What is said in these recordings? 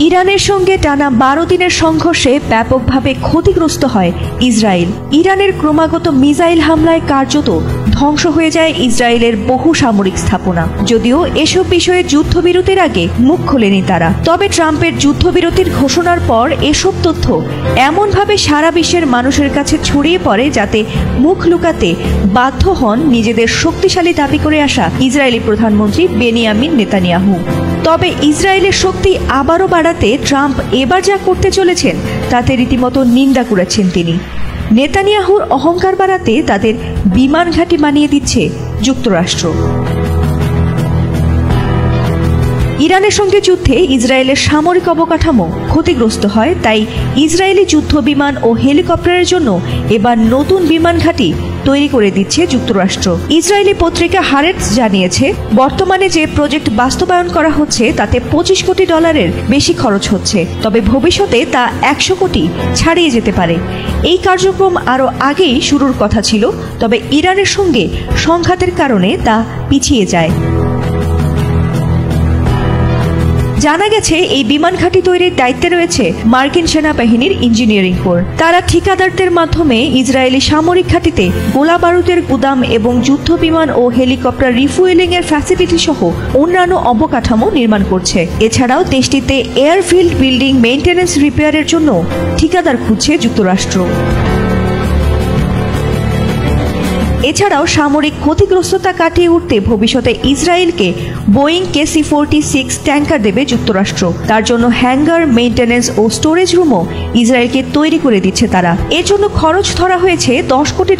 ইরানের সঙ্গে টানা 12 দিনের সংঘর্ষে ব্যাপকভাবে ক্ষতিগ্রস্ত হয় ইসরায়েল। ইরানের ক্রমাগত মিসাইল হামলায় কার্যত ধ্বংস হয়ে যায় ইসরায়েলের বহু সামরিক স্থাপনা। যদিও এসব বিষয়ে যুদ্ধবিরতির আগে মুখ খোলেনি তারা। তবে ট্রাম্পের যুদ্ধবিরতির ঘোষণার পর এসব তথ্য এমনভাবে সারা বিশ্বের মানুষের কাছে ছড়িয়ে পড়ে যাতে মুখ লুকাতে বাধ্য হন নিজেদের শক্তিশালী দাবি করে আসা ইসরায়েলি প্রধানমন্ত্রী বেনিয়ামিন নেতানিয়াহু। তবে ইসরায়েলের শক্তি আবারও বাড়াতে ট্রাম্প এবার যা করতে চলেছেন তাতে রীতিমতো নিন্দা করেছেন তিনি। নেতানিয়াহুর অহংকার বাড়াতে তাদের বিমান ঘাঁটি বানিয়ে দিচ্ছে যুক্তরাষ্ট্র। ইরানের সঙ্গে যুদ্ধে ইসরায়েলের সামরিক অবকাঠামো ক্ষতিগ্রস্ত হয়, তাই ইসরায়েলি যুদ্ধ বিমান ও হেলিকপ্টারের জন্য এবার নতুন বিমান ঘাঁটি তৈরি করে দিচ্ছে যুক্তরাষ্ট্র। ইসরায়েলি পত্রিকা হারেটস জানিয়েছে, বর্তমানে যে প্রজেক্ট বাস্তবায়ন করা হচ্ছে তাতে $25 কোটি বেশি খরচ হচ্ছে, তবে ভবিষ্যতে তা 100 কোটি ছাড়িয়ে যেতে পারে। এই কার্যক্রম আরও আগেই শুরুর কথা ছিল, তবে ইরানের সঙ্গে সংঘাতের কারণে তা পিছিয়ে যায়। জানা গেছে এই বিমান ঘাঁটি তৈরির দায়িত্বে রয়েছে মার্কিন সেনাবাহিনীর ইঞ্জিনিয়ারিং কোর। তারা ঠিকাদারদের মাধ্যমে ইসরায়েলি সামরিক ঘাঁটিতে গোলা বারুদের গুদাম এবং যুদ্ধ বিমান ও হেলিকপ্টার রিফুয়েলিং এর ফ্যাসিলিটি সহ অন্যান্য অবকাঠামো নির্মাণ করছে। এছাড়াও দেশটিতে এয়ারফিল্ড বিল্ডিং মেইনটেনেন্স রিপেয়ারের জন্য ঠিকাদার খুঁজছে যুক্তরাষ্ট্র। এছাড়াও সামরিক ক্ষতিগ্রস্ততা কাটিয়ে উঠতে ভবিষ্যতে ইসরায়েলকে বোয়িং KC-46 ট্যাঙ্কার দেবে যুক্তরাষ্ট্র। তার জন্য হ্যাঙ্গার, মেইনটেনেন্স ও স্টোরেজ রুমও ইসরায়েলকে তৈরি করে দিচ্ছে তারা। এর জন্য খরচ ধরা হয়েছে $10 কোটি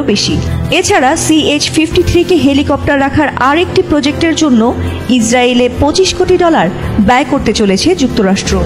বেশি। এছাড়া CH-53 হেলিকপ্টার রাখার আরেকটি প্রজেক্টের জন্য ইসরায়েলে $25 কোটি ব্যয় করতে চলেছে যুক্তরাষ্ট্র।